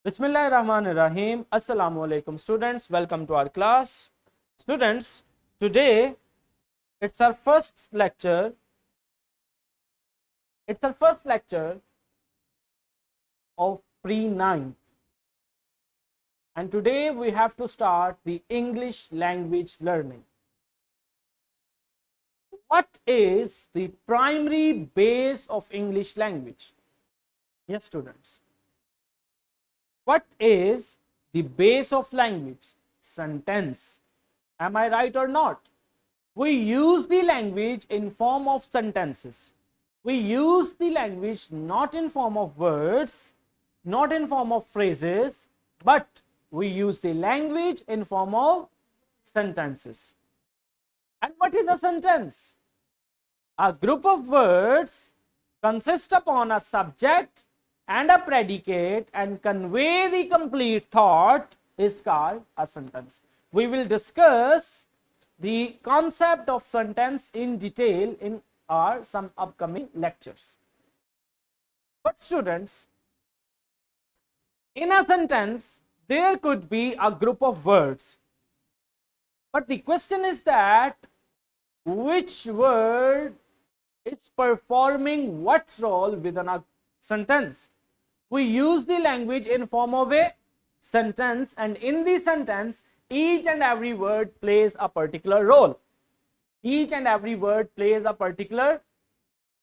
Bismillahirrahmanirrahim. Assalamu alaikum students. Welcome to our class. Students, today it's our first lecture. It's our first lecture of pre-9th. And today we have to start the English language learning. What is the primary base of English language? Yes, students. What is the base of language? Sentence. Am I right or not? We use the language in form of sentences. We use the language not in form of words, not in form of phrases, but we use the language in form of sentences. And what is a sentence? A group of words consist upon a subject and a predicate and convey the complete thought is called a sentence. We will discuss the concept of sentence in detail in our some upcoming lectures. But students, in a sentence, there could be a group of words. But the question is that which word is performing what role within a sentence? We use the language in form of a sentence, and in the sentence each and every word plays a particular role. Each and every word plays a particular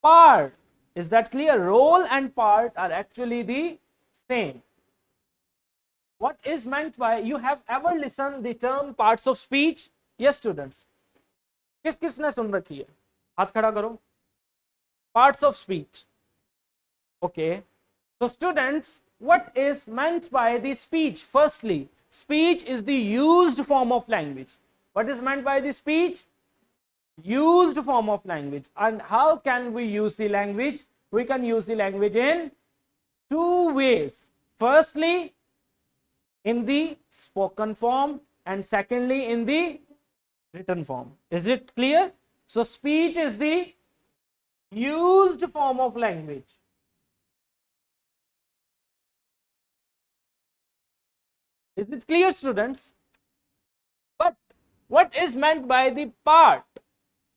part. Is that clear? Role and part are actually the same. What is meant by, you have ever listened the term parts of speech? Yes students. किस किसने सुन रखी है? हाथ खड़ा करो. Parts of speech. Okay. So students, what is meant by the speech? Firstly, speech is the used form of language. What is meant by the speech? Used form of language. And how can we use the language? We can use the language in two ways. Firstly, in the spoken form, and secondly in the written form. Is it clear? So speech is the used form of language. Is it clear students? But what is meant by the part?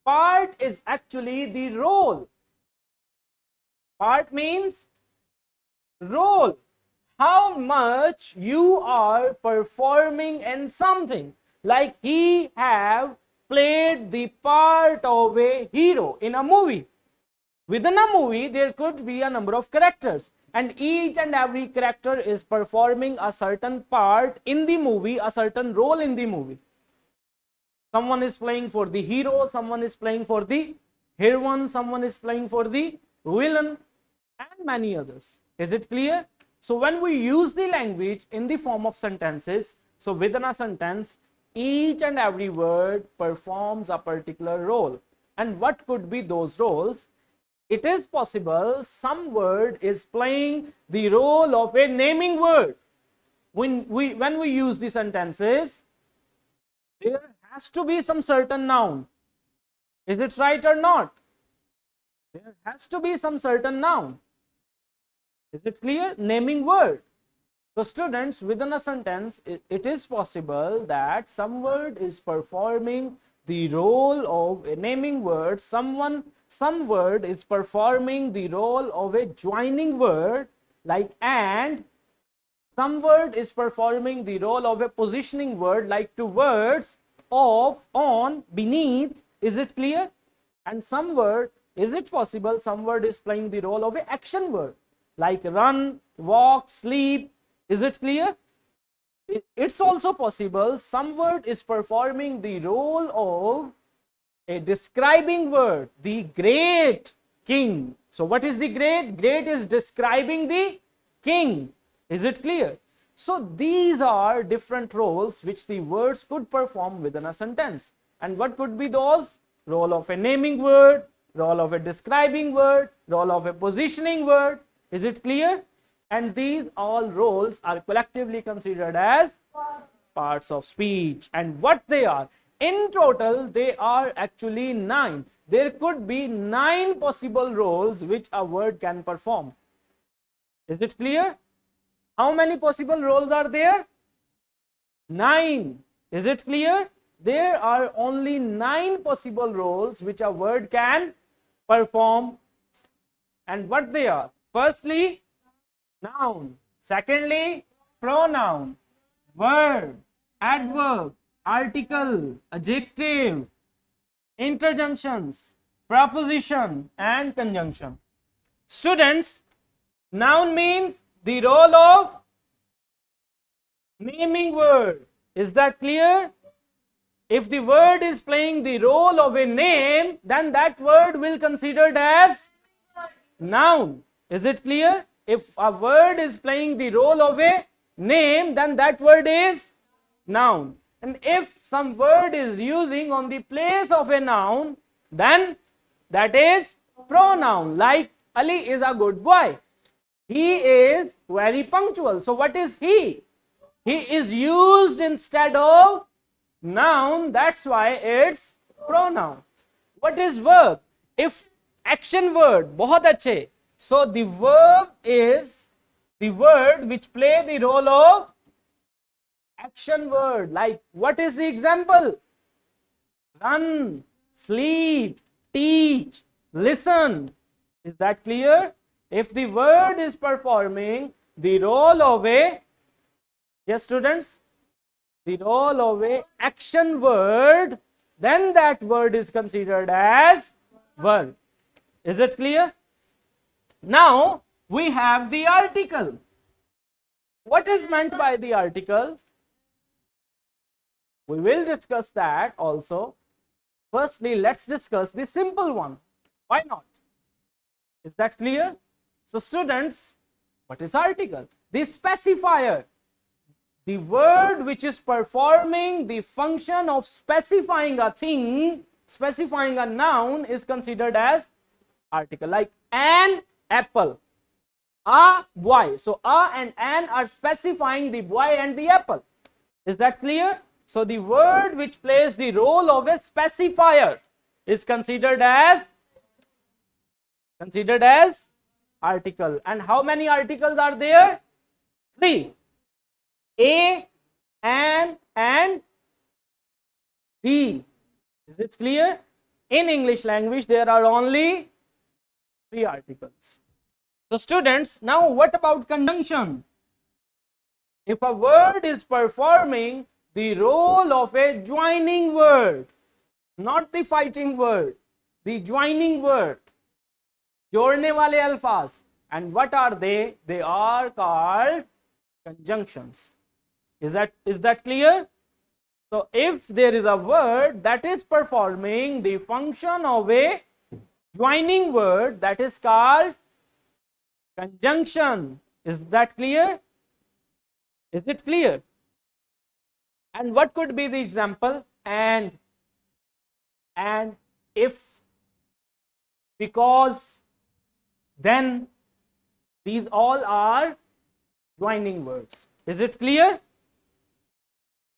Part is actually the role. Part means role. How much you are performing in something. Like he have played the part of a hero in a movie. Within a movie, there could be a number of characters, and each and every character is performing a certain part in the movie, a certain role in the movie. Someone is playing for the hero, someone is playing for the heroine, someone is playing for the villain, and many others. Is it clear? So when we use the language in the form of sentences, so within a sentence, each and every word performs a particular role. And what could be those roles? It is possible some word is playing the role of a naming word. When we use the sentences, there has to be some certain noun. Is it right or not? There has to be some certain noun. Is it clear? Naming word. So students, within a sentence, it is possible that some word is performing the role of a naming word, some word is performing the role of a joining word like and, some word is performing the role of a positioning word like to, words of, on, beneath. Is it clear? And some word, is it possible some word is playing the role of a action word like run, walk, sleep. Is it clear? It's also possible some word is performing the role of a describing word, the great king. So what is the great? Great is describing the king. Is it clear? So these are different roles which the words could perform within a sentence. And what could be those? Role of a naming word, role of a describing word, role of a positioning word. Is it clear? And these all roles are collectively considered as parts of speech. And what they are? In total, they are actually 9. There could be 9 possible roles which a word can perform. Is it clear? How many possible roles are there? 9. Is it clear? There are only 9 possible roles which a word can perform. And what they are? Firstly, noun. Secondly, pronoun, verb, adverb, article, adjective, interjunctions, preposition, and conjunction. Students, noun means the role of naming word. Is that clear? If the word is playing the role of a name, then that word will considered as noun. Is it clear? If a word is playing the role of a name, then that word is noun. And if some word is using on the place of a noun, then that is pronoun. Like Ali is a good boy. He is very punctual. So what is he? He is used instead of noun. That's why it's pronoun. What is verb? If action word, बहुत अच्छे. So the verb is the word which play the role of action word. Like what is the example? Run, sleep, teach, listen. Is that clear? If the word is performing the role of a, yes students, the role of a action word, then that word is considered as verb. Is it clear? Now we have the article. What is meant by the article? We will discuss that also. Firstly, let's discuss the simple one. Why not? Is that clear? So students, what is article? The specifier. The word which is performing the function of specifying a thing, specifying a noun, is considered as article. Like an apple, a boy. So a and an are specifying the boy and the apple. Is that clear? So the word which plays the role of a specifier is considered as article. And how many articles are there? 3. A, an, and the. Is it clear? In English language, there are only 3 articles. So students, now what about conjunction? If a word is performing the role of a joining word, not the fighting word, the joining word, जोड़ने वाले अल्फाज, and what are they? They are called conjunctions. Is that clear? So if there is a word that is performing the function of a joining word, that is called conjunction. Is that clear? Is it clear? And what could be the example? And if, because, then. These all are joining words. Is it clear?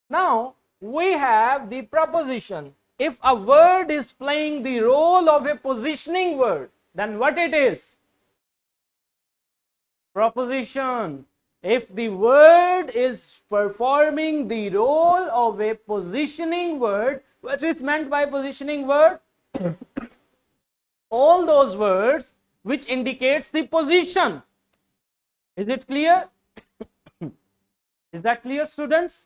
Now we have the preposition. If a word is playing the role of a positioning word, then what it is? Preposition. If the word is performing the role of a positioning word, what is meant by positioning word? All those words which indicates the position. Is it clear? Is that clear, students?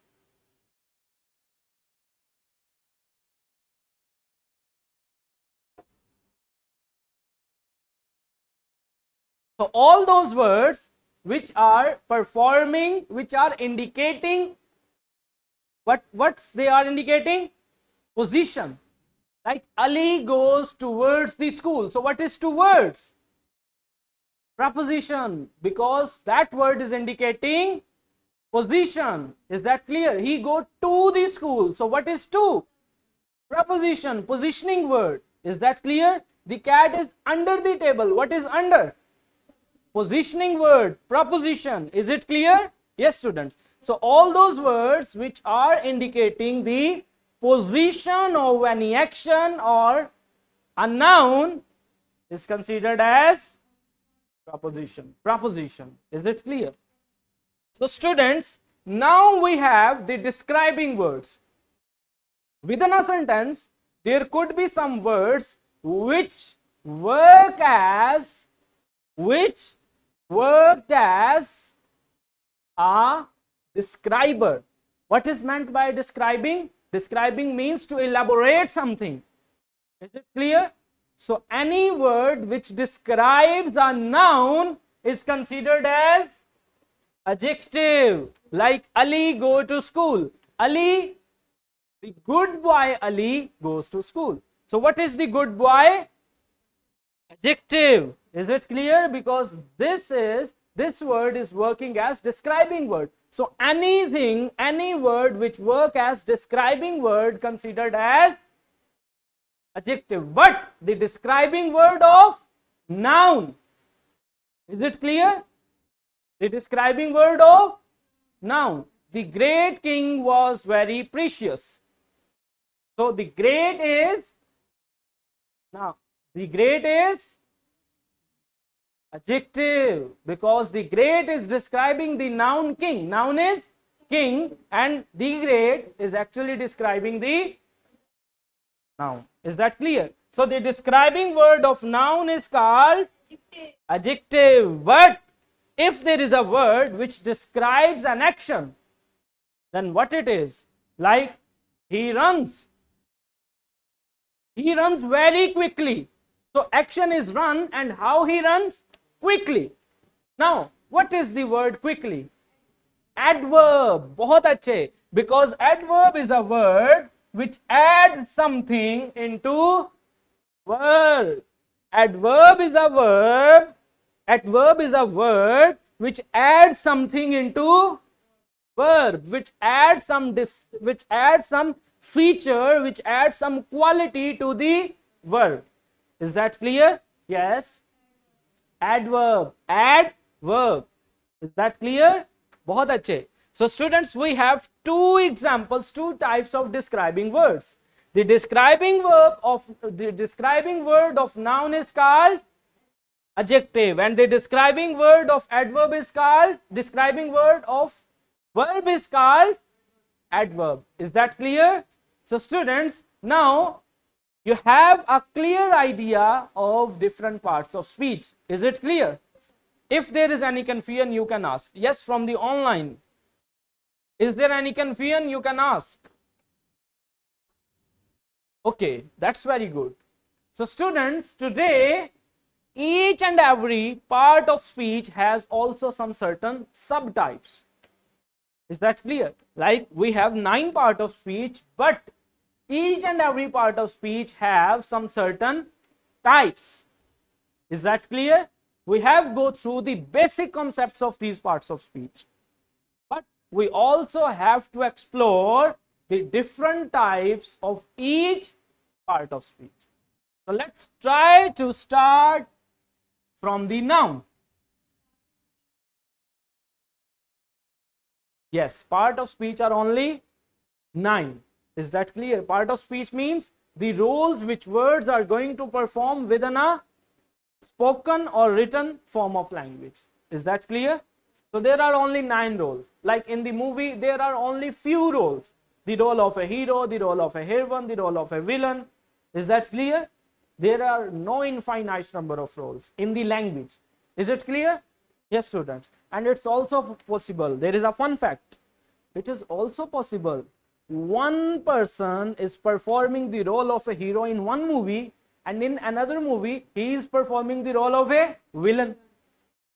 So all those words which are performing, which are indicating, what they are indicating? Position. Like Ali goes towards the school. So what is towards? Preposition, because that word is indicating position. Is that clear? He go to the school. So what is to? Preposition, positioning word. Is that clear? The cat is under the table. What is under? Positioning word, preposition. Is it clear? Yes, students. So all those words which are indicating the position of any action or a noun is considered as preposition. Is it clear? So students, now we have the describing words. Within a sentence, there could be some words which work as a describer. What is meant by describing? Describing means to elaborate something. Is it clear? So any word which describes a noun is considered as adjective. Like Ali go to school. Ali, the good boy Ali goes to school. So what is the good boy? Adjective. Is it clear? Because this word is working as describing word. So anything, any word which work as describing word considered as adjective. But the describing word of noun, is it clear? The describing word of noun. The great king was very precious. So the great is, now the great is adjective, because the great is describing the noun king. Noun is king and the great is actually describing the noun. Is that clear? So the describing word of noun is called adjective. But if there is a word which describes an action, then what it is? Like he runs. He runs very quickly. So action is run, and how he runs? Quickly. Now, what is the word quickly? Adverb. बहुत अच्छे. Because adverb is a word which adds something into word. Adverb is a verb. Adverb is a word which adds something into verb, which adds some feature, which adds some quality to the verb. Is that clear? Yes. Adverb. Adverb. Is that clear? बहुत अच्छे. So students, we have two examples, two types of describing words. The describing word of noun is called adjective, and the describing word of adverb is called, describing word of verb is called adverb. Is that clear? So students, now you have a clear idea of different parts of speech. Is it clear? If there is any confusion, you can ask. Yes, from the online. Is there any confusion? You can ask. Okay, that's very good. So students, today each and every part of speech has also some certain subtypes. Is that clear? Like we have 9 parts of speech, but each and every part of speech have some certain types. Is that clear? We have go through the basic concepts of these parts of speech, but we also have to explore the different types of each part of speech. So let's try to start from the noun. Yes, part of speech are only 9. Is that clear? Part of speech means the roles which words are going to perform within a spoken or written form of language. Is that clear? So there are only 9 roles. Like in the movie, there are only few roles. The role of a hero, the role of a heroine, the role of a villain. Is that clear? There are no infinite number of roles in the language. Is it clear? Yes, students. And it's also possible. There is a fun fact. It is also possible. One person is performing the role of a hero in one movie, and in another movie, he is performing the role of a villain.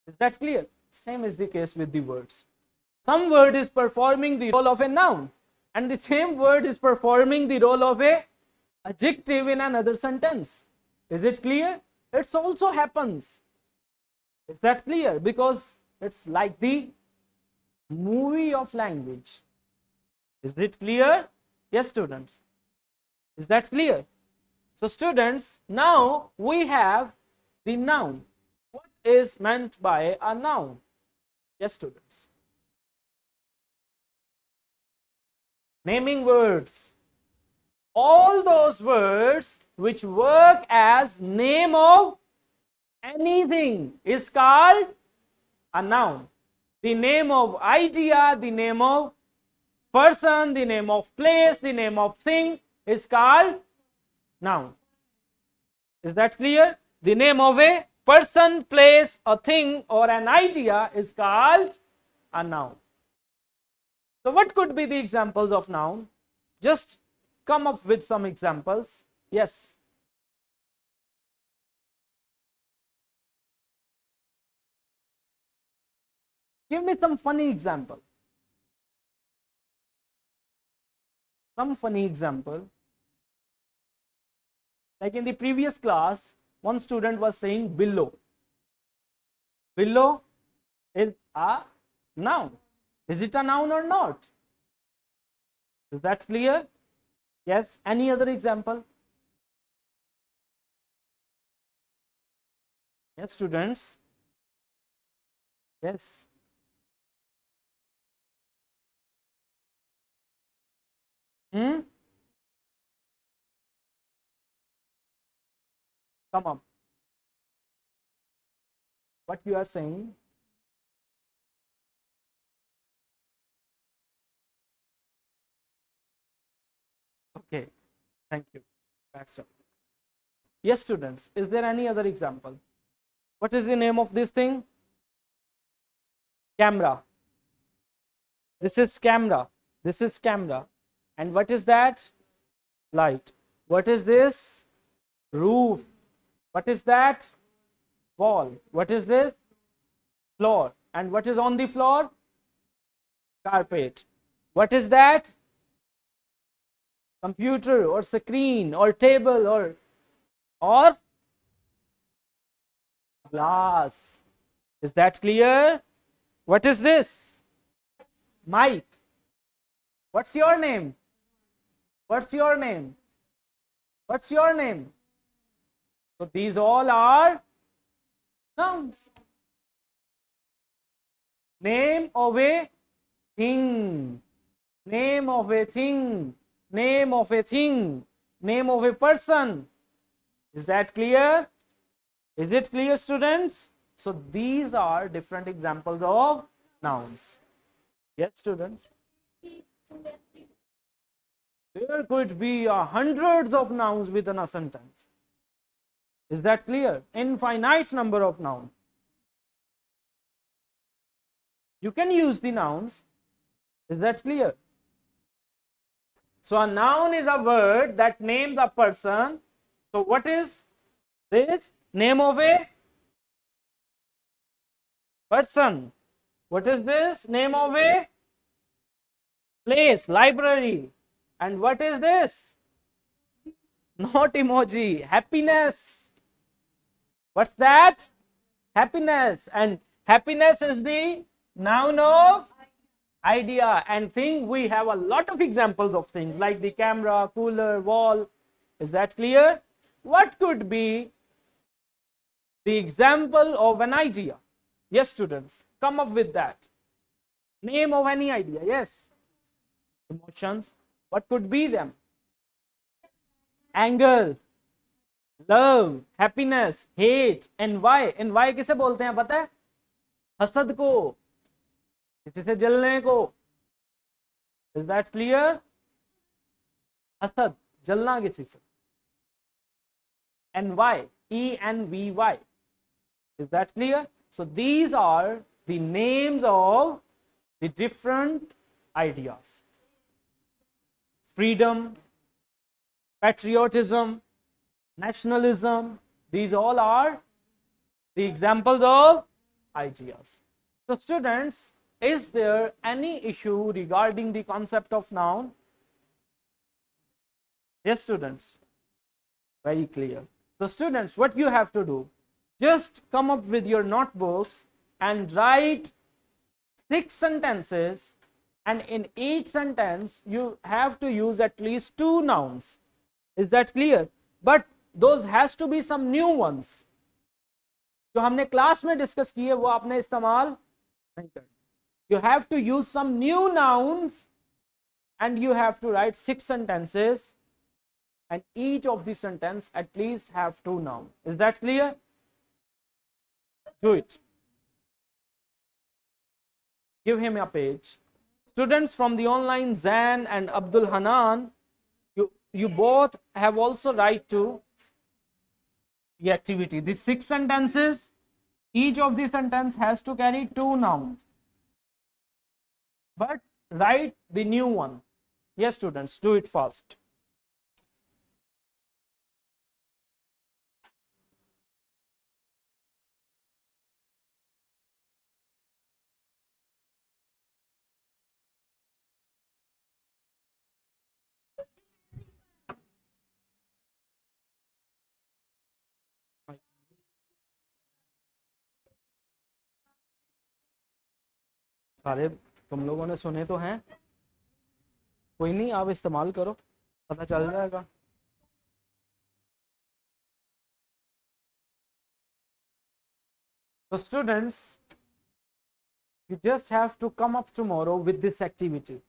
Is that clear? Same is the case with the words. Some word is performing the role of a noun, and the same word is performing the role of a adjective in another sentence. Is it clear? It also happens. Is that clear? Because it's like the movie of language. Is it clear? Yes, students. Is that clear? So students, now we have the noun. What is meant by a noun? Yes, students. Naming words. All those words which work as name of anything is called a noun. The name of idea, the name of person, the name of place, the name of thing is called noun. Is that clear? The name of a person, place, a thing, or an idea is called a noun. So what could be the examples of noun? Just come up with some examples. Yes. Give me some funny example. Some funny example. Like in the previous class, one student was saying billow. Billow is a noun. Is it a noun or not? Is that clear? Yes. Any other example? Yes, students. Yes. Come up. What you are saying? Okay. Thank you. That's all. Yes, students. Is there any other example? What is the name of this thing? Camera. This is camera. This is camera. And what is that? Light. What is this? Roof. What is that? Wall. What is this? Floor. And what is on the floor? Carpet. What is that? Computer or screen or table or glass. Is that clear? What is this? Mic. What's your name? What's your name? What's your name? So these all are nouns. Name of a thing. Name of a thing. Name of a thing. Name of a person. Is that clear? Is it clear, students? So these are different examples of nouns. Yes, students? There could be hundreds of nouns within a sentence. Is that clear? Infinite number of nouns. You can use the nouns. Is that clear? So a noun is a word that names a person. So what is this? Name of a person. What is this? Name of a place, library. And what is this? Not emoji. Happiness. What's that? Happiness. And happiness is the noun of idea and thing. We have a lot of examples of things like the camera, cooler, wall. Is that clear? What could be the example of an idea? Yes, students, come up with that. Name of any idea. Yes. Emotions. What could be them? Anger, love, happiness, hate, envy. Envy किसे बोलते हैं पता है? हसद को, किसी से जलने को. Is that clear? हसद, जलना किसी से. Envy, ENVY. Is that clear? So these are the names of the different ideas. Freedom, patriotism, nationalism, these all are the examples of ideas. So students, is there any issue regarding the concept of noun? Yes, students, very clear. So students, what you have to do, just come up with your notebooks and write 6 sentences, and in each sentence you have to use at least 2 nouns. Is that clear? But those has to be some new ones. जो हमने class में discuss किए वो आपने इस्तेमाल नहीं करना. You have to use some new nouns and you have to write 6 sentences, and each of the sentence at least have 2 nouns. Is that clear? Do it. Give him a page. Students from the online, Zan and Abdul Hanan, you both have also right to the activity. These 6 sentences, each of the sentence has to carry 2 nouns. But write the new one. Yes, students, do it fast. सारे तुम लोगों ने सुने तो हैं, कोई नहीं, आप इस्तेमाल करो, पता चल जाएगा. So students, you just have to come up tomorrow with this activity.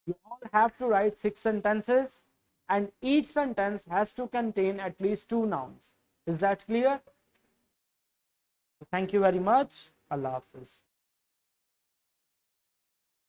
You all have to write 6 sentences and each sentence has to contain at least 2 nouns. Is that clear? Thank you very much. Allah Hafiz.